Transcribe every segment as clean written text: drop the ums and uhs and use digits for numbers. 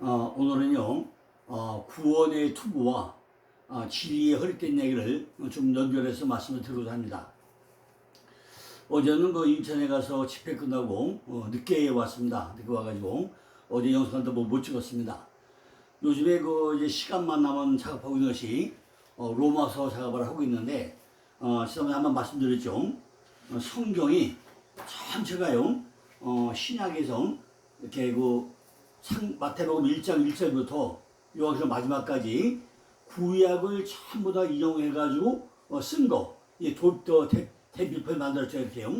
오늘은요, 구원의 투구와 진리의 허리띠 얘기를 좀 연결해서 말씀을 드리고자 합니다. 어제는 인천에 가서 집회 끝나고 늦게 왔습니다. 늦게 와가지고 어제 영상도 못 찍었습니다. 요즘에 이제 시간만 남은 작업하고 있는 것이 로마서 작업을 하고 있는데 지난번에 한번 말씀드렸죠. 성경이 전체가요, 신약에서 이렇게 마태복음 1장 1절부터 요한계시록 마지막까지 구약을 전부 다 이용해가지고 쓴 거, 이 대필표를 만들었죠. 이렇게요.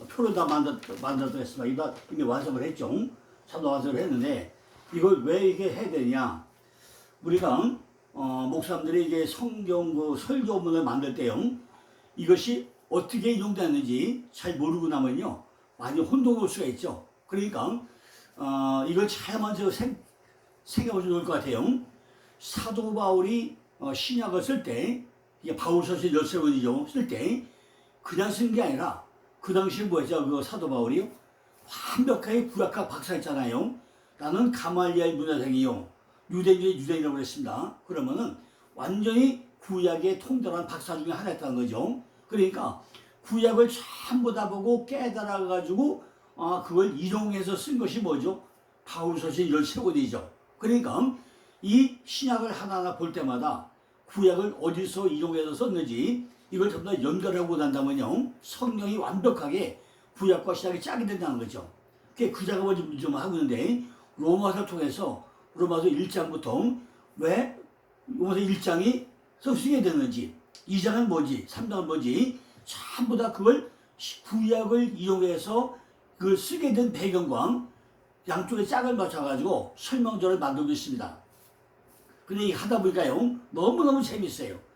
표를 다 만들었다고 했습니다. 이미 완성을 했죠. 참도 완성을 했는데, 이걸 왜 이게 해야 되냐. 우리가, 목사님들이 이제 성경 설교문을 만들 때요, 이것이 어떻게 이용되는지 잘 모르고 나면요, 많이 혼동할 수가 있죠. 그러니까, 이걸 잘 먼저 생각해보시면 좋을 것 같아요. 사도 바울이 신약을 쓸 때, 이게 바울서서 13권이죠. 쓸 때, 그냥 쓴 게 아니라, 그 당시에 뭐였죠? 사도 바울이요? 완벽하게 구약학 박사였잖아요. 나는 가말리엘 문화생이요. 유대인의 유대인이라고 그랬습니다. 그러면은 완전히 구약의 통달한 박사 중에 하나였다는 거죠. 그러니까 구약을 전부 다 보고 깨달아가지고 그걸 이용해서 쓴 것이 뭐죠? 바울서신 13권이죠. 그러니까 이 신약을 하나하나 볼 때마다 구약을 어디서 이용해서 썼는지 이걸 전부 다 연결하고 난다면요, 성경이 완벽하게 구약과 신약이 짝이 된다는 거죠. 그 작업을 좀 하고 있는데, 로마서를 통해서 로마서 1장부터 왜 로마서 1장이 쓰게 되는지, 2장은 뭐지, 3장은 뭐지, 전부 다 그걸 구약을 이용해서 그걸 쓰게 된 배경과 양쪽에 짝을 맞춰가지고 설명서를 만들고 있습니다. 근데 이 하다 보니까요, 너무너무 재밌어요.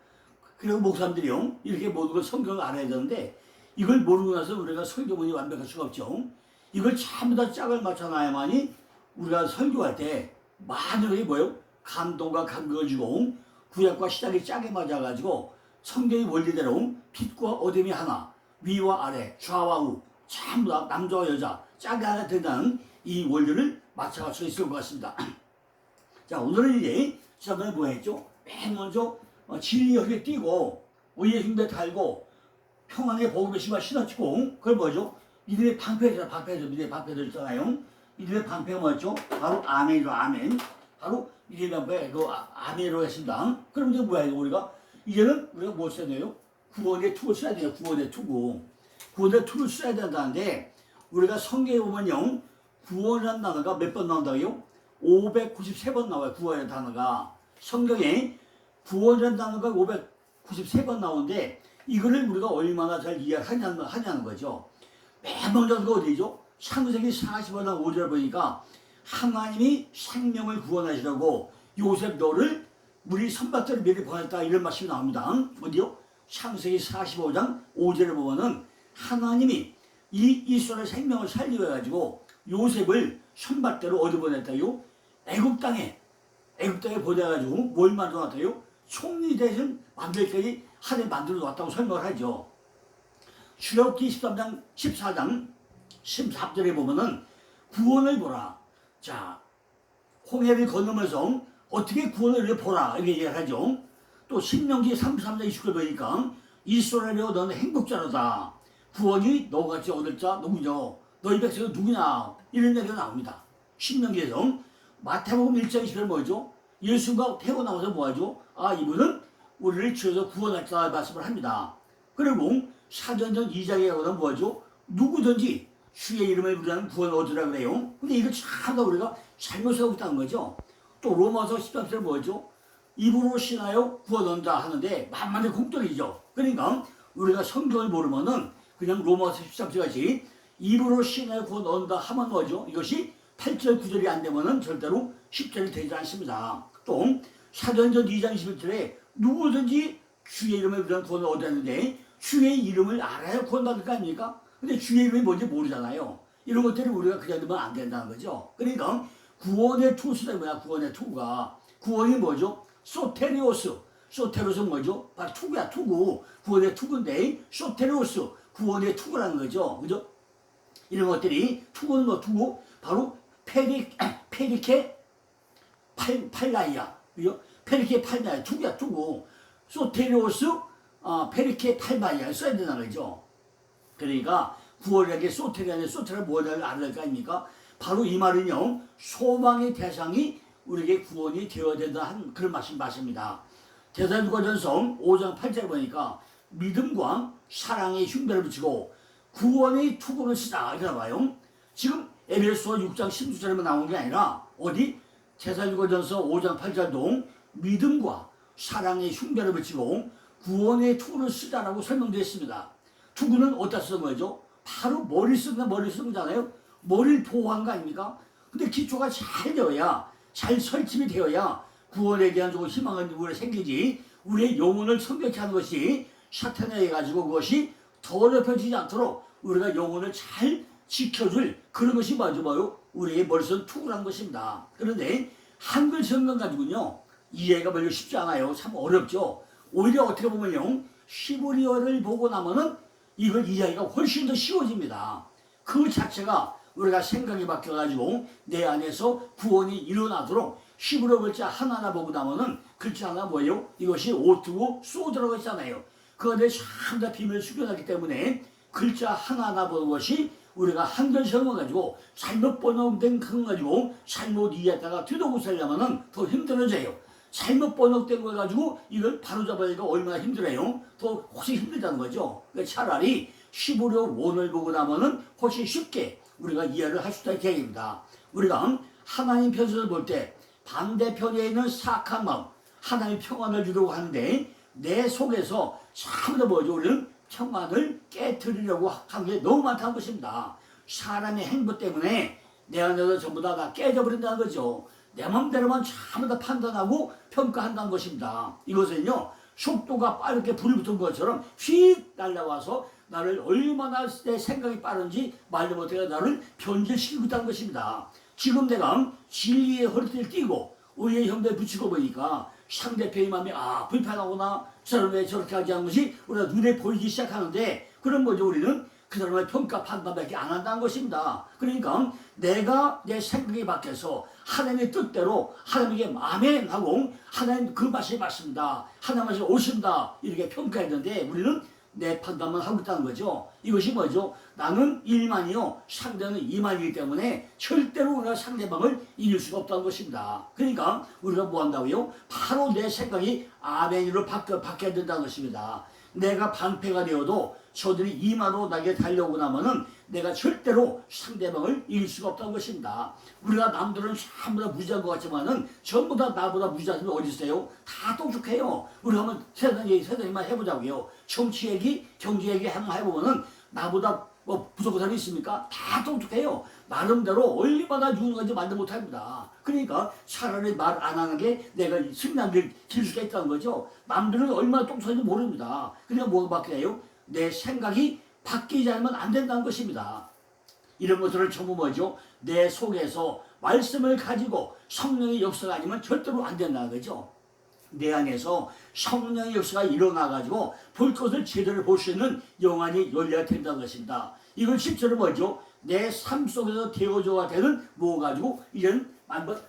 그리고 목사님들이요, 이렇게 모든 걸 성경을 알아야 되는데, 이걸 모르고 나서 우리가 설교문이 완벽할 수가 없죠. 이걸 전부 다 짝을 맞춰놔야만이 우리가 설교할 때 많은 뭐예요? 감동과 감격을 주고 구약과 시작이 짝에 맞아가지고 성경의 원리대로 빛과 어둠이 하나, 위와 아래, 좌와 우, 전부 다 남자와 여자 짝이 하나 된다는 이 원리를 맞춰갈 수 있을 것 같습니다. 자, 오늘은 이제 지난번에 뭐 했죠? 맨 먼저 진리의 허리에 띄고 의의 흉배 달고 평안의 복음의 신발 신어치고, 그걸 뭐죠? 이들의 믿음의 방패들 있잖아요. 이들의 방패가 뭐였죠? 바로 아멘이죠. 아멘. 바로 이들의 방패 아멘이라고 했습니다. 그럼 이제 뭐야, 이제는 우리가 뭐 써야 돼요? 구원의 투구를 써야 돼요. 구원의 투구. 구원의 투구를 써야 된다는데, 우리가 성경에 보면요, 구원이라는 단어가 몇 번 나온다고요? 593번 나와요. 구원이라는 단어가. 성경에 구원이라는 단어가 593번 나오는데, 이거를 우리가 얼마나 잘 이해하냐는 거죠. 맨 먼저 그거 어디죠? 창세기 45장 5절 보니까 하나님이 생명을 구원하시려고 요셉 너를 우리 선박들을 미리 보냈다, 이런 말씀이 나옵니다. 어디요? 창세기 45장 5절에 보면은 하나님이 이 이스라엘 생명을 살리려 해가지고 요셉을 선박대로 어디 보냈다요? 애굽 땅에 보내가지고 뭘 만들어놨다요? 총리 대신 만들기까지 하나님 만들어 놨다고 설명을 하죠. 출애굽기 13장 14장 13절에 보면은 구원을 보라. 자, 홍해를 건너면서 어떻게 구원을 보라, 이렇게 얘기를 하죠. 또 신명기 33장 29절 보니까 이스라엘이여 너는 행복자로다. 구원이 너같이 얻을 자 누구냐? 너희 백성은 누구냐? 이런 얘기가 나옵니다. 신명기에서. 마태복음 1장 20절 뭐죠? 예수가 태어나면서 뭐하죠? 이분은 우리를 지어서 구원할 자라 말씀을 합니다. 그리고 사도행전 2장에 가보면 뭐죠? 누구든지 주의 이름을 부르는 구원을 얻으라 그래요. 근데 이거 참 우리가 잘못 쓰고 있다는 거죠. 또 로마서 13절 뭐죠? 입으로 신하여 구원 얻는다 하는데 만만의 공돌이죠. 그러니까 우리가 성경을 모르면은 그냥 로마서 13절 같이 입으로 신하여 구원 얻는다 하면 뭐죠? 이것이 8절 9절이 안 되면은 절대로 10절이 되지 않습니다. 또 사도행전 2장 21절에 누구든지 주의 이름을 부르는 구원을 얻었는데 주의 이름을 알아야 구원받을 거 아닙니까? 근데 주의 이름이 뭔지 모르잖아요. 이런 것들을 우리가 그냥 넣으면 안 된다는 거죠. 그러니까 구원의 투수가 뭐야? 구원의 투구가. 구원이 뭐죠? 소테리오스. 소테리오스 뭐죠? 바로 투구야, 투구. 구원의 투구인데 소테리오스. 구원의 투구라는 거죠. 그죠? 이런 것들이 투구는 뭐 투구? 바로 페리케 팔라이야. 그죠? 페르케 팔라이야. 투구야, 투구. 소테리오스, 페르케 팔바이야. 써야 된다는 거죠. 그러니까 구원에게 소테리아는 소테리아 뭐냐를 알을 거 아닙니까? 바로 이 말은요, 소망의 대상이 우리에게 구원이 되어야 된다 한 그런 말씀입니다. 데살로니가전서 5장 8절에 보니까 믿음과 사랑의 흉배를 붙이고 구원의 투구를 쓰자 이렇게 나와요. 지금 에베소 6장 16절에만 나온 게 아니라 어디 데살로니가전서 5장 8절도 믿음과 사랑의 흉배를 붙이고 구원의 투구를 쓰자라고 설명되어 있습니다. 투구는 어디다 쓰는 거죠? 바로 머리 쓰는 거잖아요. 머리를 보호한 거 아닙니까? 근데 기초가 잘 되어야, 잘 설치이 되어야 구원에 대한 좋은 희망은 우리에 생기지. 우리의 영혼을 성격케 하는 것이 사탄에 의해 가지고 그것이 더럽혀지지 않도록 우리가 영혼을 잘 지켜줄 그런 것이 뭐요? 우리의 머릿속 투구라는 것입니다. 그런데 한글 성경 가지고는요, 이해가 별로 쉽지 않아요. 참 어렵죠. 오히려 어떻게 보면요, 히브리어를 보고 나면은 이걸 이해하기가 훨씬 더 쉬워집니다. 그 자체가 우리가 생각이 바뀌어가지고 내 안에서 구원이 일어나도록 히브리어 글자 하나하나 보고 나면은 글자 하나 뭐예요? 이것이 오투고 쏘들어가 있잖아요. 그 안에 전부 다 비밀을 숨겨놨기 때문에 글자 하나하나 보는 것이 우리가 한글 성경 가지고 잘못 번역된 그거 가지고 잘못 이해했다가 뒤도고 살려면은 더 힘들어져요. 잘못 번역된 걸 가지고 이걸 바로잡아야니까 얼마나 힘들어요. 더 훨씬 힘들다는 거죠. 그러니까 차라리 히브리어 원을 보고 나면은 훨씬 쉽게 우리가 이해를 할 수 있다는 계획입니다. 우리가 하나님 편에서 볼 때 반대편에 있는 사악한 마음, 하나님 평안을 주려고 하는데 내 속에서 참으로 뭐죠? 우리는 평안을 깨뜨리려고 하는 게 너무 많다는 것입니다. 사람의 행보 때문에 내 안에서 전부 다 깨져버린다는 거죠. 내 맘대로만 전부 다 판단하고 평가한다는 것입니다. 이것은요, 속도가 빠르게 불이 붙은 것처럼 휙 날아와서 나를 얼마나 내 생각이 빠른지 말도 못해 나를 변질시키고 있다는 것입니다. 지금 내가 진리의 허리띠를 띠고 의의 형배에 붙이고 보니까 상대편의 마음이 불편하구나, 저 사람 왜 저렇게 하지 않는 것이 우리가 눈에 보이기 시작하는데 그런 거죠. 우리는 그 사람의 평가 판단밖에 안 한다는 것입니다. 그러니까 내가 내 생각이 바뀌어서 하나님의 뜻대로 하나님에게 아멘 하고 하나님 그 맛이 맞습니다, 하나님 맛이 오신다 이렇게 평가했는데 우리는 내 판단만 하고 있다는 거죠. 이것이 뭐죠? 나는 1만이요 상대는 2만이기 때문에 절대로 우리가 상대방을 이길 수가 없다는 것입니다. 그러니까 우리가 뭐 한다고요? 바로 내 생각이 아멘으로 바뀌어야 된다는 것입니다. 내가 방패가 되어도 저들이 2만으로 나에게 달려오고 나면은 내가 절대로 상대방을 이길 수가 없다는 것입니다. 우리가 남들은 전부 다 무지한 것 같지만은 전부 다 나보다 무지한 사람이 어디 있어요? 다 똑똑해요. 우리가 한번 세상 얘기만 해보자고요. 정치 얘기, 경제 얘기 한번 해보면은 나보다 뭐 부족한 사람이 있습니까? 다 똑똑해요. 나름대로 얼마나 유능한지 말도 못합니다. 그러니까 차라리 말 안 하는 게 내가 승리를 길 수가 있다는 거죠. 남들은 얼마나 똑똑한지 모릅니다. 그러니까 뭐가 바뀌어요? 내 생각이 바뀌지 않으면 안 된다는 것입니다. 이런 것들을 전부 뭐죠? 내 속에서 말씀을 가지고 성령의 역사가 아니면 절대로 안 된다는 거죠. 내 안에서 성령의 역사가 일어나가지고 볼 것을 제대로 볼 수 있는 영안이 열려야 된다는 것입니다. 이건 실제로 뭐죠? 내 삶 속에서 되어줘야 되는 뭐 가지고 이런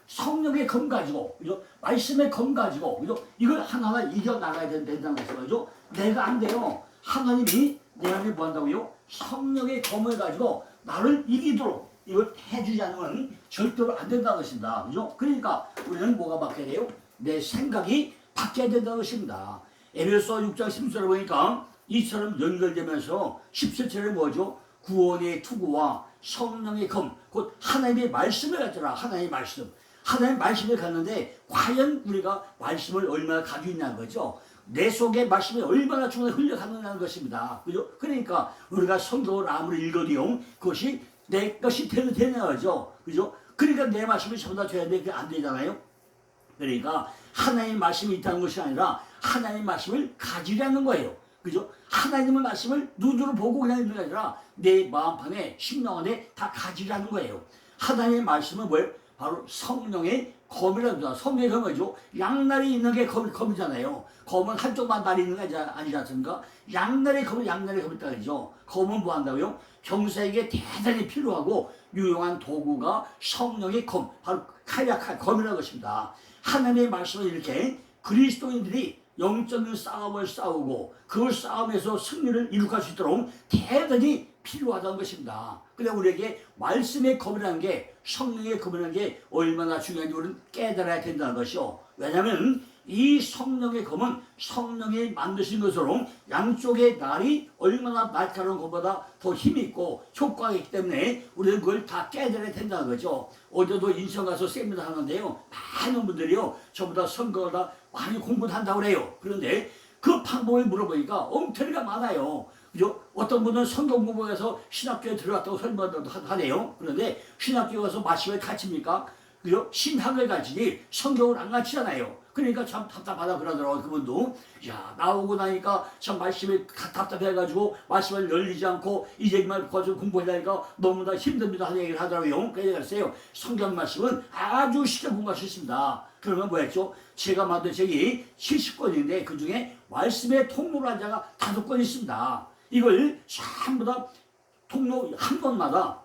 성령의 검 가지고, 그죠? 말씀의 검 가지고, 그죠? 이걸 하나하나 이겨나가야 된다는 것이죠. 내가 안 돼요. 하나님이 내 안에 뭐 한다고요? 성령의 검을 가지고 나를 이기도록 이걸 해주지 않으면 절대로 안 된다는 것입니다. 그죠? 그러니까 우리는 뭐가 바뀌어야 돼요? 내 생각이 바뀌어야 된다는 것입니다. 에베소 6장 10절에 보니까 이처럼 연결되면서 17절에 뭐죠? 구원의 투구와 성령의 검, 곧 하나님의 말씀을 갖더라. 하나님의 말씀. 하나님의 말씀을 갖는데 과연 우리가 말씀을 얼마나 가지고 있냐는 거죠. 내 속에 말씀이 얼마나 중간에 흘려가느냐는 것입니다. 그죠? 그러니까 우리가 성경을 아무리 읽어도요, 그것이 내 것이 되는 거죠. 그죠? 그러니까 내 말씀이 전부 다 돼야 되는데 그게 안 되잖아요. 그러니까 하나님의 말씀이 있다는 것이 아니라 하나님의 말씀을 가지려는 거예요. 그죠? 하나님의 말씀을 눈으로 보고 그냥 있는 게 아니라 내 마음판에 심령 안에 다 가지려는 거예요. 하나님의 말씀은 뭐예요? 바로 성령의 검이랍니다. 성령의 검이 뭐죠? 양날이 있는 게 검이잖아요. 검은 한쪽만 날이 있는 게 아니지 않습니까? 양날의 검이 따르죠. 검은 뭐 한다고요? 경사에게 대단히 필요하고 유용한 도구가 성령의 검, 바로 칼, 검이라는 것입니다. 하나님의 말씀을 이렇게 그리스도인들이 영적인 싸움을 싸우고 그 싸움에서 승리를 이룩할 수 있도록 대단히 필요하다는 것입니다. 근데 우리에게 말씀의 검이라는 게, 성령의 검이라는 게 얼마나 중요한지 우리는 깨달아야 된다는 것이요. 왜냐하면 이 성령의 검은 성령이 만드신 것으로 양쪽의 날이 얼마나 날카로운 것보다 더 힘있고 효과가 있기 때문에 우리는 그걸 다 깨달아야 된다는 거죠. 어제도 인천 가서 세미나 하는데요, 많은 분들이요 전부 다 선거를 다 많이 공부를 한다고 그래요. 그런데 그 방법을 물어보니까 엉터리가 많아요. 그죠? 어떤 분은 성경 공부해서 신학교에 들어갔다고 설명도 하네요. 그런데 신학교에 가서 말씀을 가르칩니까? 그죠? 신학을 가르치지 성경을 안 가르치잖아요. 그러니까 참 답답하다 그러더라고요. 그분도. 야, 나오고 나니까 참 말씀이 답답해가지고 말씀을 열리지 않고 이제만 거기서 공부하려니까 너무나 힘듭니다 하는 얘기를 하더라고요. 그래서 성경 말씀은 아주 쉽게 공부할 수 있습니다. 그러면 뭐였죠? 제가 만든 책이 70권인데 그 중에 말씀의 통로로 한 자가 5권 있습니다. 이걸 전부 다 통로 한 권마다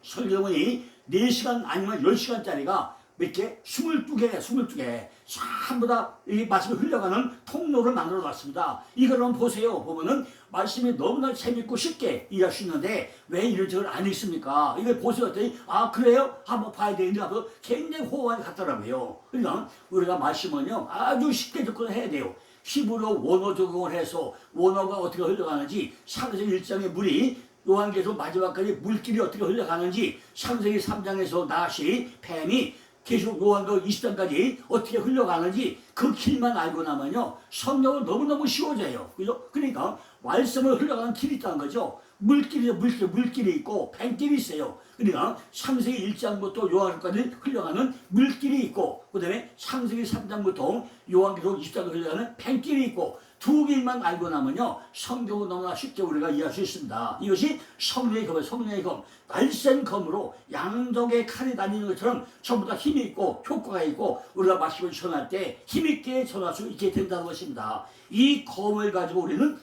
설교문이 4시간 아니면 10시간짜리가 몇 개? 22개. 전부 다 이 말씀이 흘러가는 통로를 만들어 놨습니다. 이걸 한번 보세요. 보면은 말씀이 너무나 재밌고 쉽게 이해할 수 있는데 왜 이런 적을 안 읽습니까? 이걸 보세요. 했더니 아, 그래요? 한번 봐야 되는데 하고 굉장히 호감이 갔더라고요. 그러니까 우리가 말씀은요 아주 쉽게 접근해야 돼요. 히브리어 원어 적용을 해서 원어가 어떻게 흘러가는지, 창세기 1장의 물이 요한계시록 마지막까지 물길이 어떻게 흘러가는지, 창세기 3장에서 낫이, 뱀이 계시록 요한계시록 20장까지 어떻게 흘러가는지 그 길만 알고 나면요 성경은 너무너무 쉬워져요. 그죠? 그러니까 말씀을 흘러가는 길이 있다는 거죠. 물길이 있고 뱀길이 있어요. 그러니까 창세기 1장부터 요한계시록까지 흘러가는 물길이 있고, 그 다음에 창세기 3장부터 요한계시록 20장까지 흘러가는 뱀길이 있고, 두 길만 알고 나면요 성경은 너무나 쉽게 우리가 이해할 수 있습니다. 이것이 성령의 검이에요. 성령의 검, 날쌘 검으로 양쪽에 칼이 다니는 것처럼 전부 다 힘이 있고 효과가 있고 우리가 말씀을 전할 때 힘있게 전할 수 있게 된다는 것입니다. 이 검을 가지고 우리는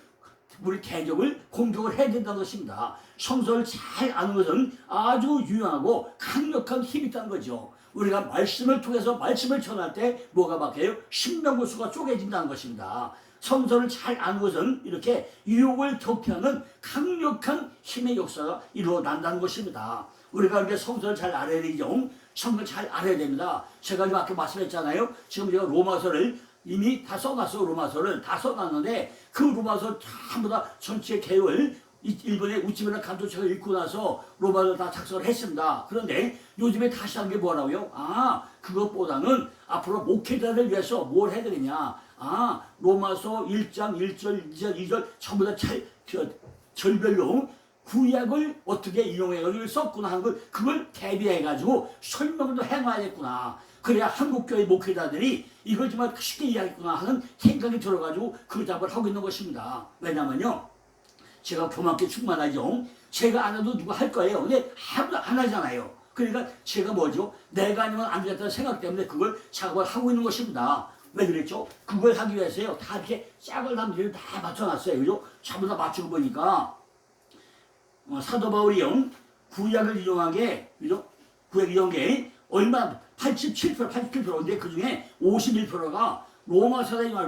우리 대적을 공격을 해야 된다는 것입니다. 성서를 잘 아는 것은 아주 유용하고 강력한 힘이 있다는 거죠. 우리가 말씀을 통해서 말씀을 전할 때 뭐가 바뀌어요? 신명구수가 쪼개진다는 것입니다. 성서를 잘 아는 것은 이렇게 유혹을 격퇴하는 강력한 힘의 역사가 일어난다는 것입니다. 우리가 이렇게 성서를 잘 알아야 되죠. 성서를 잘 알아야 됩니다. 제가 지금 아까 말씀했잖아요. 지금 제가 로마서를 이미 다 써놨어. 로마서를 다 써놨는데 그 로마서 전부 다 전체 개요를 일본의 우찌베라 감독책을 읽고 나서 로마서를 다 작성을 했습니다. 그런데 요즘에 다시 한 게 뭐라고요? 아, 그것보다는 앞으로 목회자를 위해서 뭘 해야 되느냐. 아, 로마서 1장 1절 2절 2절 전부 다 절별로 구약을 어떻게 이용해가지고 썼구나 하는 걸, 그걸 대비해가지고 설명도 해놔야겠구나. 그래야 한국교회 목회자들이 이걸 정말 쉽게 이해하겠구나 하는 생각이 들어가지고 그 작업을 하고 있는 것입니다. 왜냐면요, 제가 교만께 충만하죠. 제가 안 해도 누가 할 거예요. 근데 아무도 안 하잖아요. 그러니까 제가 뭐죠? 내가 아니면 안 되겠다는 생각 때문에 그걸 작업을 하고 있는 것입니다. 왜 그랬죠? 그걸 하기 위해서요. 다 이렇게 짝을 남들이 다 맞춰놨어요. 그죠? 전부 다 맞추고 보니까 사도 바울이요 구약을 이용한 게, 그죠? 구약 이용한 게 얼마 87%인데 그 중에 51%가 로마서에다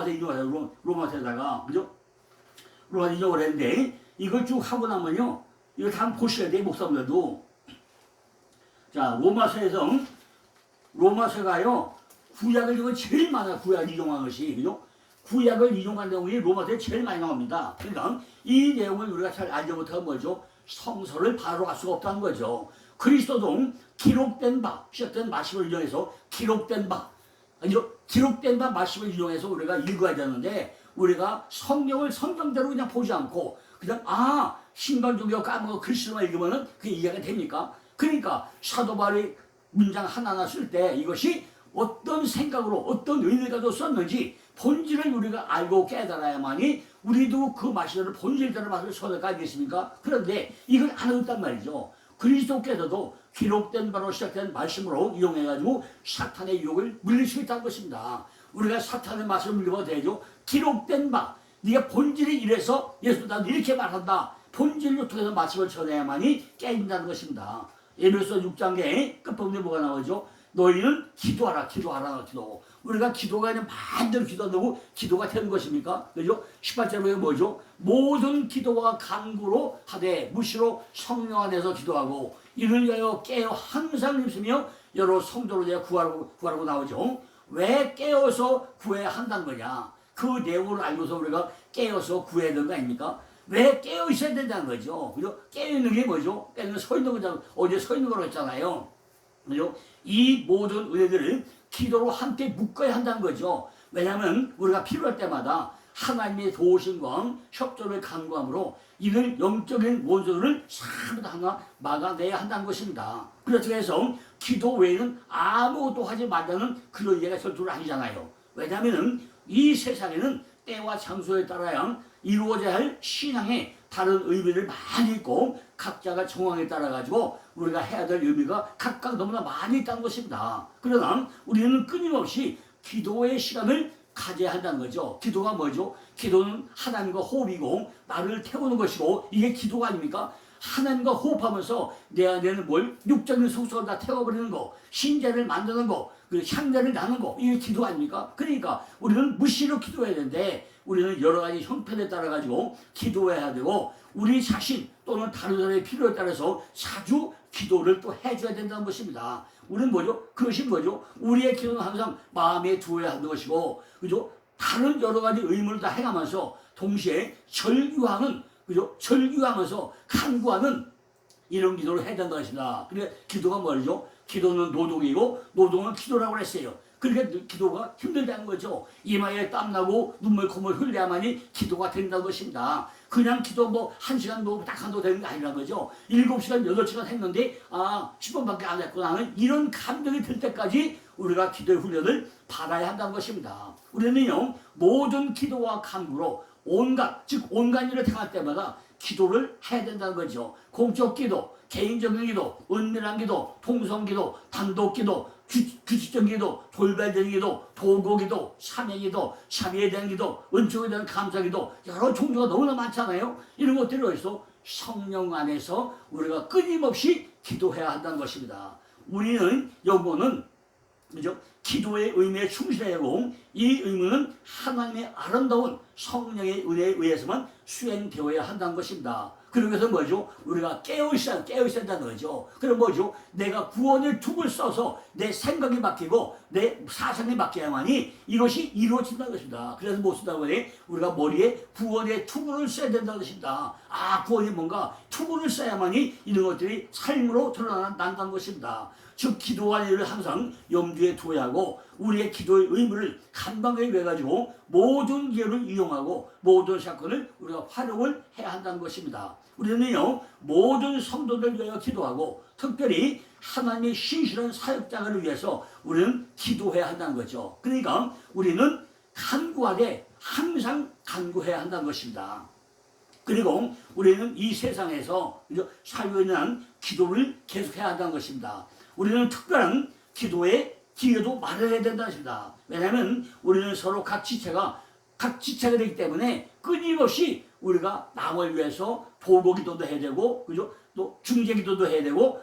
이용해요. 로마서에다가, 그죠? 로마서 이용을 했는데 이걸 쭉 하고 나면요, 이거 다 보셔야 돼, 목사님들도. 자, 로마서가요 구약을 이용한 제일 많아요. 구약을 이용한 것이, 그죠? 구약을 이용한 내용이 로마서에 제일 많이 나옵니다. 그러니까 이 내용을 우리가 잘 알지 못하면 뭐죠? 성서를 바로 알 수가 없다는 거죠. 그리스도도 기록된 바, 시작된 말씀을 이용해서 기록된 바 말씀을 이용해서 우리가 읽어야 되는데, 우리가 성경을 성경대로 그냥 보지 않고 그냥 신간종교 까먹고 글씨로만 읽으면은 그게 이해가 됩니까? 그러니까 사도 바울이 문장 하나하나 쓸 때 이것이 어떤 생각으로 어떤 의미를 가지고 썼는지 본질을 우리가 알고 깨달아야만이 우리도 그 말씀을 본질대로 말씀을 전할 거 아니겠습니까? 그런데 이걸 안 하고 있단 말이죠. 그리스도께서도 기록된 바로 시작된 말씀으로 이용해가지고 사탄의 유혹을 물릴 수 있다는 것입니다. 우리가 사탄의 말씀을 물리면 되죠. 기록된 바, 네가 본질이 이래서 예수 나는 이렇게 말한다. 본질로 통해서 말씀을 전해야만이 깨진다는 것입니다. 에베소 6장에 끝부분에 뭐가 나오죠? 너희는 기도하라, 기도하라, 기도. 우리가 기도가 아니라 마음대로 기도한다고 기도가 되는 것입니까? 그죠? 18절에 뭐죠? 모든 기도와 간구로 하되 무시로 성령 안에서 기도하고 이를 위하여 깨어 항상 힘쓰며 여러 성도로 대하여 구하라고 나오죠. 왜 깨어서 구해야 한다는 거냐? 그 내용을 알고서 우리가 깨어서 구해야 되는 거 아닙니까? 왜 깨어 있어야 된다는 거죠? 그죠? 깨어 있는 게 뭐죠? 깨어 있는 서 있는 거잖아요. 어제 서 있는 거라고 했잖아요. 그죠? 이 모든 은혜들을 기도로 함께 묶어야 한다는 거죠. 왜냐하면 우리가 필요할 때마다 하나님의 도우심과 협조를 간구함으로 이들 영적인 원수들을 전부 다 하나 막아내야 한다는 것입니다. 그렇다고 해서 기도 외에는 아무것도 하지 말라는 그런 얘기가 절대로 아니잖아요. 왜냐하면 이 세상에는 때와 장소에 따라야 이루어져야 할 신앙의 다른 의미를 많이 있고 각자가 정황에 따라 가지고 우리가 해야 될 의미가 각각 너무나 많이 있다는 것입니다. 그러나 우리는 끊임없이 기도의 시간을 가져야 한다는 거죠. 기도가 뭐죠? 기도는 하나님과 호흡이고 나를 태우는 것이고 이게 기도가 아닙니까? 하나님과 호흡하면서 내 안에는 뭘? 육적인 속성을 다 태워버리는 거, 신재를 만드는 거, 그 향내를 나는 거, 이게 기도 아닙니까? 그러니까 우리는 무시로 기도해야 되는데 우리는 여러 가지 형편에 따라 가지고 기도해야 되고 우리 자신 또는 다른 사람의 필요에 따라서 자주 기도를 또 해줘야 된다는 것입니다. 우리는 뭐죠? 그것이 뭐죠? 우리의 기도는 항상 마음에 두어야 하는 것이고, 그죠? 다른 여러 가지 의무를 다 해가면서 동시에 절규하는, 그죠? 절규하면서 간구하는 이런 기도를 해야 된다는 것입니다. 그래, 기도가 뭐죠? 기도는 노동이고, 노동은 기도라고 했어요. 그러니까 기도가 힘들다는 거죠. 이마에 땀나고 눈물 콧물 흘려야만이 기도가 된다는 것입니다. 그냥 기도 뭐 1시간 딱 한도 되는 게 아니라는 거죠. 7시간, 8시간 했는데 10분밖에 안 했구나 하는 이런 감정이 들 때까지 우리가 기도의 훈련을 받아야 한다는 것입니다. 우리는요 모든 기도와 간구로 온갖 일을 행할 때마다 기도를 해야 된다는 거죠. 공적 기도, 개인적인 기도, 은밀한 기도, 통성 기도, 단독 기도, 규칙적인 기도, 돌발적인 기도, 도고 기도, 참회 기도, 참회에 대한 기도, 은총에 대한 감사 기도, 여러 종류가 너무나 많잖아요. 이런 것들이 어디서? 성령 안에서 우리가 끊임없이 기도해야 한다는 것입니다. 우리는 요거는 그죠? 기도의 의미에 충실해야 하고 이 의무는 하나님의 아름다운 성령의 은혜에 의해서만 수행되어야 한다는 것입니다. 그러면서 뭐죠? 우리가 깨어있어야 한다는 거죠. 그럼 뭐죠? 내가 구원의 툭을 써서 내 생각이 바뀌고 내 사상이 바뀌어야만이 이것이 이루어진다는 것입니다. 그래서 못 쓴다고 하니 우리가 머리에 구원의 투구를 써야 된다는 것입니다. 구원이 뭔가 투구를 써야만이 이런 것들이 삶으로 드러난다는 것입니다. 즉 기도와 일을 항상 염두에 두어야 하고 우리의 기도의 의무를 간방하게 해가지고 모든 기회를 이용하고 모든 사건을 우리가 활용을 해야 한다는 것입니다. 우리는요 모든 성도들 위하여 기도하고 특별히 하나님의 신실한 사역자를 위해서 우리는 기도해야 한다는 거죠. 그러니까 우리는 간구하되 항상 간구해야 한다는 것입니다. 그리고 우리는 이 세상에서 살고 있는 기도를 계속해야 한다는 것입니다. 우리는 특별한 기도의 기회도 마련해야 된다는 것입니다. 왜냐하면 우리는 서로 각 지체가 되기 때문에 끊임없이 우리가 남을 위해서 보고 기도도 해야 되고, 그죠? 또 중재 기도도 해야 되고,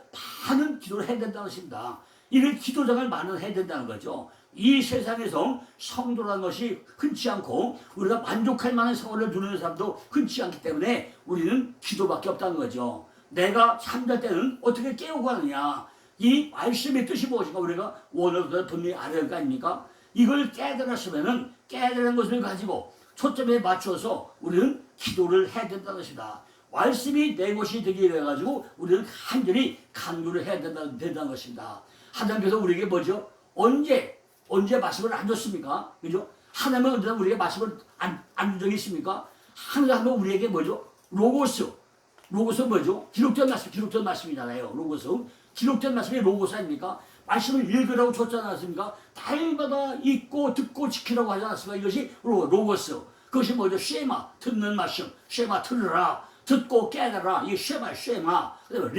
많은 기도를 해야 된다는 것입니다. 이런 기도장을 마련해야 된다는 거죠. 이 세상에서 성도라는 것이 흔치 않고 우리가 만족할 만한 생활을 누리는 사람도 흔치 않기 때문에 우리는 기도밖에 없다는 거죠. 내가 잠잘 때는 어떻게 깨우고 하느냐? 이 말씀의 뜻이 무엇인가 우리가 원어부터 분명히 알아야 할 거 아닙니까? 이걸 깨달았으면은 깨달은 것을 가지고 초점에 맞춰서 우리는 기도를 해야 된다는 것이다. 말씀이 내 것이 되기 위해 가지고 우리는 간절히 간구를 해야 된다는 것입니다. 하나님께서 우리에게 뭐죠? 언제 말씀을 안 줬습니까? 그죠? 하나님은 언제나 우리에게 말씀을 안 준 적이 있습니까? 항상 우리에게 뭐죠? 로고스 뭐죠? 기록된 말씀이잖아요. 로고스. 기록된 말씀이 로고스 아닙니까? 말씀을 읽으라고 줬지 않았습니까? 달마다 읽고 듣고 지키라고 하지 않았습니까? 이것이 로고스. 그것이 뭐죠? 쉐마, 듣는 말씀. 쉐마, 들으라. 듣고 깨달아. 이게 쉐마. 그다음에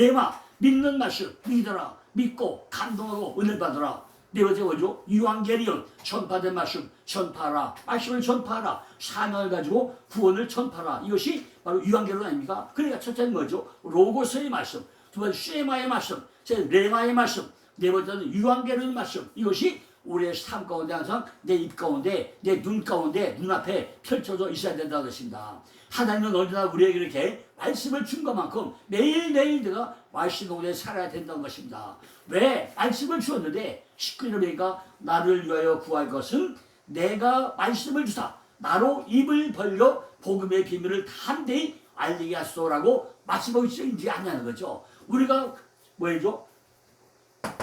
믿는 말씀 믿어라. 믿고 감동하고 은혜 받으라. 네 번째 뭐죠? 유앙게리온 전파된 말씀 전파하라. 말씀을 전파하라. 사명을 가지고 구원을 전파하라. 이것이 바로 유앙게리온 아닙니까? 그러니까 첫째는 뭐죠? 로고스의 말씀, 두 번째 쉐마의 말씀, 세 번째 레마의 말씀, 네 번째는 유앙게리온 말씀. 이것이 우리의 삶 가운데 항상 내 입 가운데 내 눈 가운데 눈앞에 펼쳐져 있어야 된다는 것입니다. 하나님은 언제나 우리에게 이렇게 말씀을 준 것만큼 매일매일 내가 말씀 가운데 살아야 된다는 것입니다. 왜? 말씀을 주었는데 19절에 보니까 나를 위하여 구할 것은 내가 말씀을 주사 나로 입을 벌려 복음의 비밀을 담대히 알리게 하소서라고 말씀하고 있지 않냐는 거죠. 우리가 뭐죠?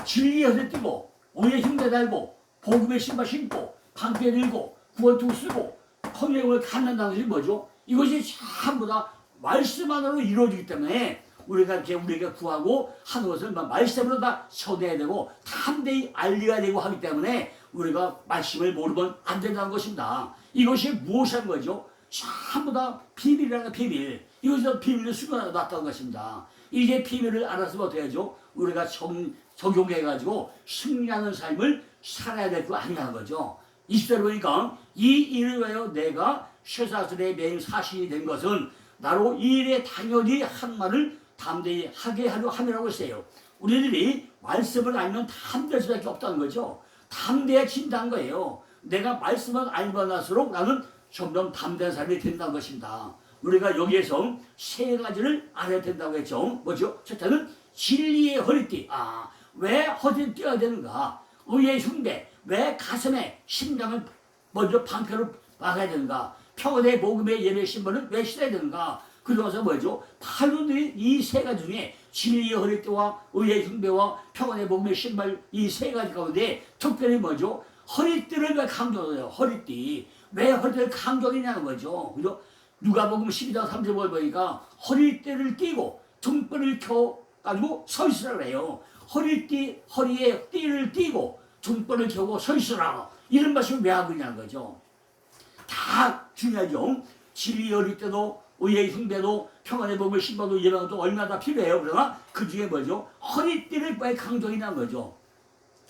진리의 허리 띠고 오해 흉내 달고 복음의 신발 신고 방패 들고 구원투 쓰고 성령을 갖는다는 것이 뭐죠? 이것이 전부 다 말씀 안으로 이루어지기 때문에 우리가 이렇게 우리가 구하고 하는 것을 말씀으로 다 전해야 되고 담대히 알려야 되고 하기 때문에 우리가 말씀을 모르면 안 된다는 것입니다. 이것이 무엇이라는 거죠? 전부 다 비밀이라는 비밀. 이것이 비밀을 숨겨놨다는 것입니다. 이게 비밀을 알았으면 어떻게 하죠? 우리가 적용해가지고 승리하는 삶을 살아야 될 거 아니냐는 거죠. 20절에 보니까 이 일을 위하여 내가 쇠사슬의 매임 사신이 된 것은 나로 이 일에 당연히 한 말을 담대히 하게 하려 함이라고 했어요. 우리들이 말씀을 알면 담대할 수밖에 없다는 거죠. 담대해진다는 거예요. 내가 말씀을 알고 나서록 나는 점점 담대한 사람이 된다는 것입니다. 우리가 여기에서 세 가지를 알아야 된다고 했죠. 뭐죠? 첫째는 진리의 허리띠. 왜 허리띠를 띄어야 되는가? 의의 흉배. 왜 가슴에 심장을 먼저 방패로 막아야 되는가? 평온의 복음의 예배 신발을 왜 신어야 되는가? 그러면서 뭐죠? 팔로들이 이 세 가지 중에 진리의 허리띠와 의의 흉배와 평온의 복음의 신발 이 세 가지 가운데 특별히 뭐죠? 허리띠를 왜 강조해요? 허리띠. 왜 허리띠를 강조하냐는 거죠. 그죠? 누가복음 12장 30절 보니까 허리띠를 띠고 등불을 켜가지고 서 있으라 그래요. 허리에 띠를 띠고 등불을 켜고 서 있으라. 이런 말씀을 왜 하고 있냐는 거죠. 다 중요하죠. 진리의 허리띠도 의의 흉배도 평안의 복음의 신발도 예방도 얼마나 필요해요. 그러나 그 중에 뭐죠? 허리띠를 왜 강조하냐는 거죠.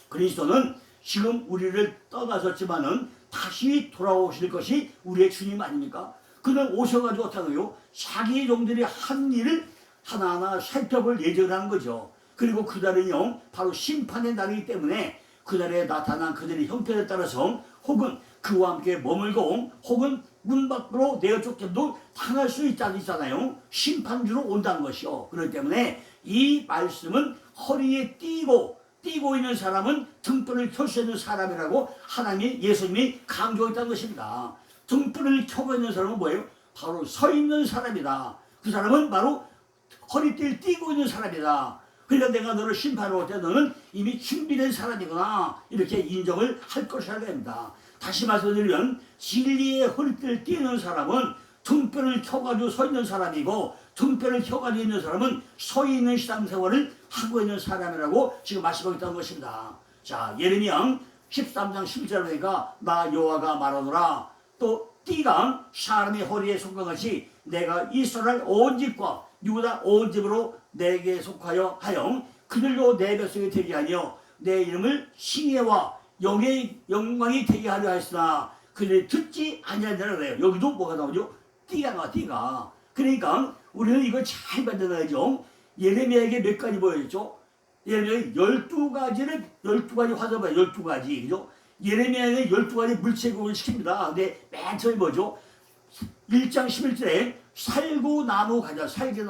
그리스도는 지금 우리를 떠나셨지만은 다시 돌아오실 것이 우리의 주님 아닙니까? 그는 오셔가지고 어떻게 하고요? 자기 종들이 한 일을 하나하나 살펴볼 예정이라는 거죠. 그리고 그날은요, 바로 심판의 날이기 때문에 그날에 나타난 그들의 형편에 따라서 혹은 그와 함께 머물고 혹은 문 밖으로 내어쫓겨도 당할 수 있잖아요. 심판주로 온다는 것이요. 그렇기 때문에 이 말씀은 허리에 띠고 있는 사람은 등불을 켤 수 있는 사람이라고 하나님이 예수님이 강조했다는 것입니다. 등불을 켜고 있는 사람은 뭐예요? 바로 서 있는 사람이다. 그 사람은 바로 허리띠를 띠고 있는 사람이다. 그러니까 내가 너를 심판하러 올 때 너는 이미 준비된 사람이구나 이렇게 인정을 할 것이라 됩니다. 다시 말씀드리면 진리의 허리띠를 띠는 사람은 등불을 켜가지고 서 있는 사람이고 등불을 켜가지고 있는 사람은 서 있는 신앙생활을 하고 있는 사람이라고 지금 말씀하고 있다는 것입니다. 자, 예레미야 13장 11절에 보니까 나 여호와가 말하노라. 또 띠가 사람의 허리에 속한 것이 내가 이스라엘 온 집과 유다 온 집으로 내게 속하여 그들로 내 백성이 되게 하며 내 이름을 싱해와 영광이 되게 하려 하였으나 그들이 듣지 아니하니라 그래요. 여기도 뭐가 나오죠? 띠가 나와. 띠가. 그러니까 우리는 이걸 잘 받아야죠. 예레미야에게 몇 가지 보여줬죠? 예레미야에 12가지 화살 봐요. 12가지. 그죠? 예레미야에게 12가지 물체국을 시킵니다. 근데 맨 처음에 뭐죠? 1장 11절에 살구나무 가지,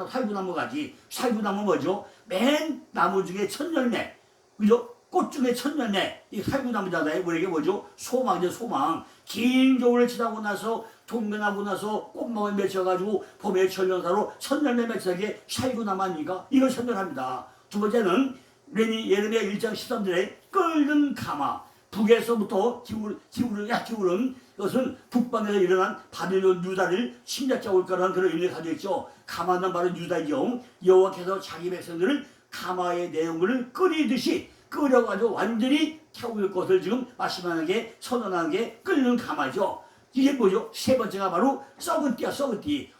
살구나무 가지. 살구나무 뭐죠? 맨 나무 중에 첫 열매. 그죠? 꽃 중에 첫 열매. 이 살구나무잖아요. 우리에게 뭐죠? 소망이죠, 소망. 긴 겨울을 지나고 나서 동면하고 나서 꽃망울 맺혀가지고 봄에 천년사로 첫 열매 맺히게 살구나무 아닙니까? 이걸 설명합니다. 두 번째는 예레미야 1장 13절에 끓는 가마. 북에서부터 기울은 것은 북방에서 일어난 바빌론 유다를 침략자 올 거라는 그런 의미를 가지고 있죠. 가마는 바로 유다이죠. 여호와께서 자기 백성들을 가마의 내용물을 끓이듯이 끓여가지고 완전히 태울 것을 지금 말씀하는 게 선언하는 게 끓는 가마죠. 이게 뭐죠? 세 번째가 바로 썩은 띠야, 썩은 띠.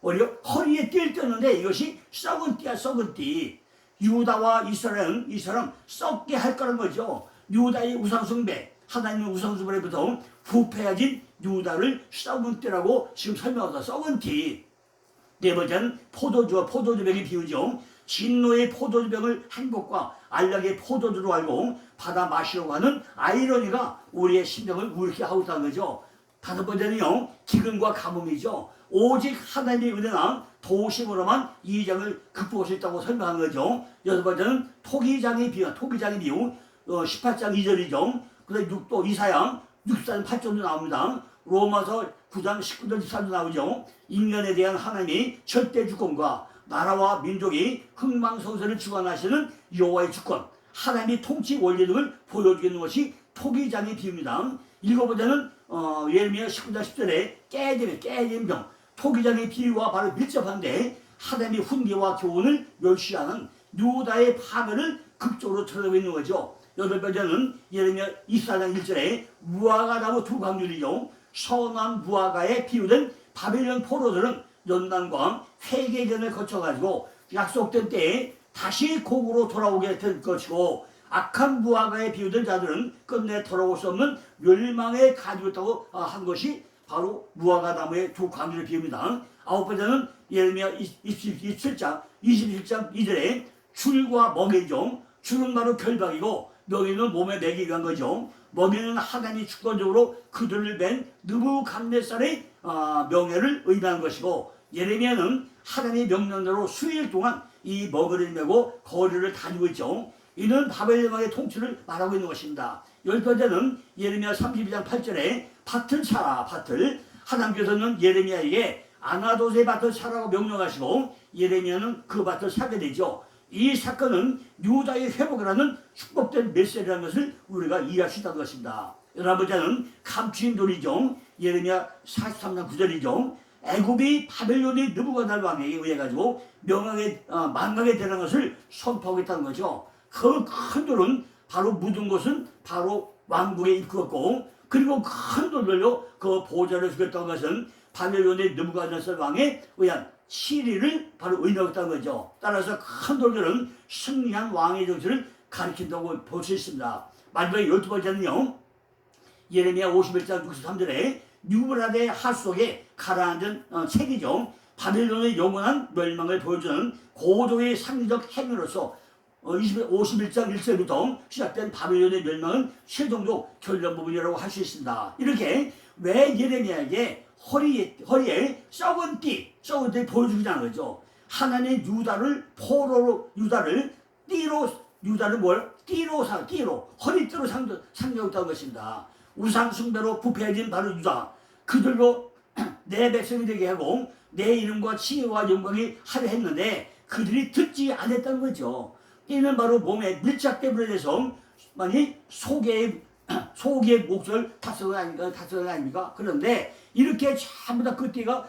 허리에 띠를 떴는데 이것이 썩은 띠야, 썩은 띠. 유다와 이스라엘은 이처럼 썩게 할 거란 거죠. 유다의 우상숭배, 하나님의 우상숭배로부터 부패해진 유다를 썩은 띠라고 지금 설명하다. 썩은 띠. 네 번째는 포도주병의 비유죠. 진노의 포도주병을 행복과 안락의 포도주로 알고 받아 마시려고 하는 아이러니가 우리의 심령을 울게 하고 있다는 거죠. 다섯 번째는요, 기근과 가뭄이죠. 오직 하나님의 은혜나 도심으로만 이 장을 극복할 수 있다고 설명한 거죠. 여섯 번째는 토기장의 비유, 18장 2절이죠. 그다음에 6도 이사야 64장 8절도 나옵니다. 로마서 9장 19절 13절 나오죠. 인간에 대한 하나님의 절대 주권과 나라와 민족이 흥망성쇠를 주관하시는 여호와의 주권, 하나님의 통치 원리 등을 보여주는 것이 토기장의 비유입니다. 일곱 번째는 예레미야 19장 10절에 깨짐 병, 토기장의 비유와 바로 밀접한데 하나님의 훈계와 교훈을 멸시하는 유다의 파멸을 극적으로 쳐다보고 있는 거죠. 여덟 번째는 예레미야 24장 1절에 무화과 나무 두 강률이죠. 선한 무화과에 비유된 바벨론 포로들은 연단과 회개전을 거쳐가지고 약속된 때에 다시 곡으로 돌아오게 될 것이고, 악한 무화과에 비유된 자들은 끝내 돌아올 수 없는 멸망에 가지고 있다고 한 것이 바로 무화과 나무의 두 강률의 비유입니다. 아홉 번째는 예레미야 27장 2절에 줄과 먹이죠. 줄은 바로 결박이고 먹이는 몸에 매기 위한 거죠. 먹이는 하나님이 주권적으로 그들을 맨 느부갓네살의 명예를 의미하는 것이고, 예레미야는 하나님의 명령대로 수일 동안 이 먹이를 메고 거리를 다니고 있죠. 이는 바벨론 왕의 통치를 말하고 있는 것입니다. 열 번째는 예레미야 32장 8절에 밭을 차라, 밭을. 하나님께서는 예레미야에게 아나돗의 밭을 차라고 명령하시고 예레미야는 그 밭을 사게 되죠. 이 사건은 유다의 회복을 하는 축복된 메시지라는 것을 우리가 이해할 수 있다는 것입니다. 열한 번째는 감추인 돌이죠. 예레미야 43장 9절이죠. 애굽이 바벨론의 느부갓네살 왕에게 의해 가지고 망하게 되는 것을 선포하겠다는 거죠. 그 큰 돌은 바로 묻은 곳은 바로 왕궁의 입구였고, 그리고 큰 돌들로 그 보좌를 주겠다는 것은 바벨론의 느부갓네살 왕에 의한 시리를 바로 의미하고 있다는 거죠. 따라서 큰 돌들은 승리한 왕의 정신을 가리킨다고 볼 수 있습니다. 마지막에 12번째는요, 예레미야 51장 63절에 유브라데 하수 속에 가라앉은 책이죠. 바벨론의 영원한 멸망을 보여주는 고도의 상징적 행위로서 51장 1절부터 시작된 바벨론의 멸망은 최종적 결론 부분이라고 할 수 있습니다. 이렇게 왜 예레미야에게 허리에 썩은 띠 보여주기라는 거죠. 하나님 유다를 허리띠로 상징했다는 것입니다. 우상숭배로 부패해진 바로 유다, 그들로 내 백성이 되게 하고 내 이름과 칭의와 영광이 하려 했는데 그들이 듣지 않았다는 거죠. 이는 바로 몸에 밀착된 불에 대해서 속의 목줄 다스는 아닙니까? 그런데 이렇게 전부 다 그 띠가,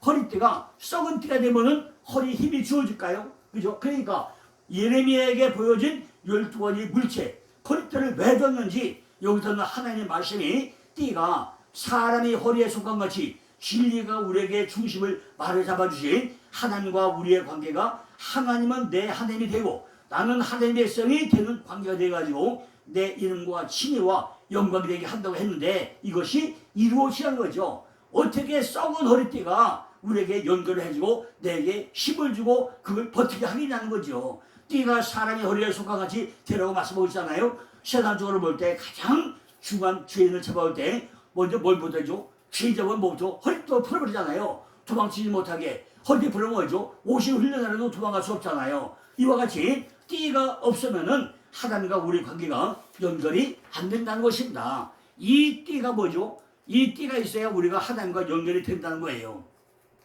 허리띠가 썩은 띠가 되면은 허리 힘이 주어질까요? 그죠? 그러니까 예레미야에게 보여진 12가지 물체, 허리띠를 왜 줬는지 여기서는 하나님의 말씀이 띠가 사람의 허리에 속한 같이 진리가 우리에게 중심을 말을 잡아주신 하나님과 우리의 관계가, 하나님은 내 하나님이 되고 나는 하나님의 백성이 되는 관계가 돼가지고 내 이름과 칭의와 영광이 되게 한다고 했는데 이것이 이루어지는 거죠. 어떻게 썩은 허리띠가 우리에게 연결을 해주고 내게 힘을 주고 그걸 버티게 하겠냐는 거죠. 띠가 사람의 허리에 속한 같이 되라고 말씀하고 있잖아요. 세상적으로 볼 때 가장 중요한 죄인을 잡아올 때 먼저 뭘 못하죠? 죄인 잡으면 뭐죠? 허리띠도 풀어버리잖아요. 도망치지 못하게. 허리띠 풀으면 뭐죠? 옷이 흘러나라도 도망갈 수 없잖아요. 이와 같이 띠가 없으면은 하나님과 우리 관계가 연결이 안 된다는 것입니다. 이 띠가 뭐죠? 이 띠가 있어야 우리가 하나님과 연결이 된다는 거예요.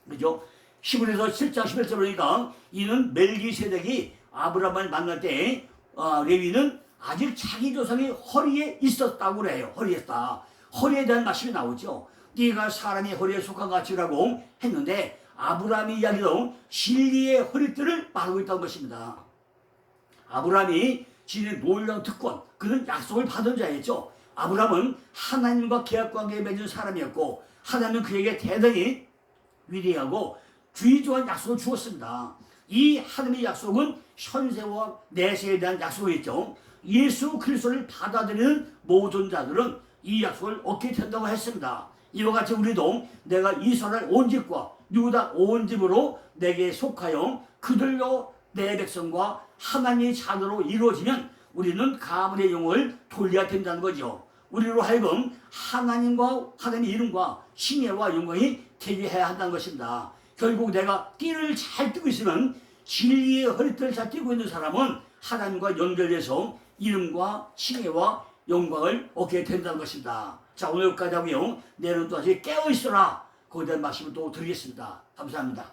그죠? 히브리서 7장 11절 보니까 이는 멜기세덱이 아브라함을 만날 때 레위는 아직 자기 조상이 허리에 있었다고 그래요. 허리에 대한 말씀이 나오죠. 띠가 사람의 허리에 속한 가치라고 했는데 아브라함의 이야기도 진리의 허리띠를 말하고 있다는 것입니다. 아브라함이 진의 놀라운 특권, 그는 약속을 받은 자였죠. 아브라함은 하나님과 계약관계에 맺은 사람이었고 하나님은 그에게 대단히 위대하고 귀중한 약속을 주었습니다. 이 하나님의 약속은 현세와 내세에 대한 약속이죠. 예수 그리스도를 받아들이는 모든 자들은 이 약속을 얻게 된다고 했습니다. 이와 같이 우리도 내가 이스라엘 온 집과 유다 온 집으로 내게 속하여 그들로 내 백성과 하나님의 자녀로 이루어지면 우리는 가문의 영을 돌려야 된다는 거죠. 우리로 하여금 하나님과 하나님의 이름과 칭예와 영광이 되게 해야 한다는 것입니다. 결국 내가 띠를 잘 띠고 있으면 진리의 허리띠를 잘 띠고 있는 사람은 하나님과 연결돼서 이름과 칭예와 영광을 얻게 된다는 것입니다. 자, 오늘 여기까지 하고요. 내일은 또 다시 깨어있어라. 거기에 대한 말씀을 또 드리겠습니다. 감사합니다.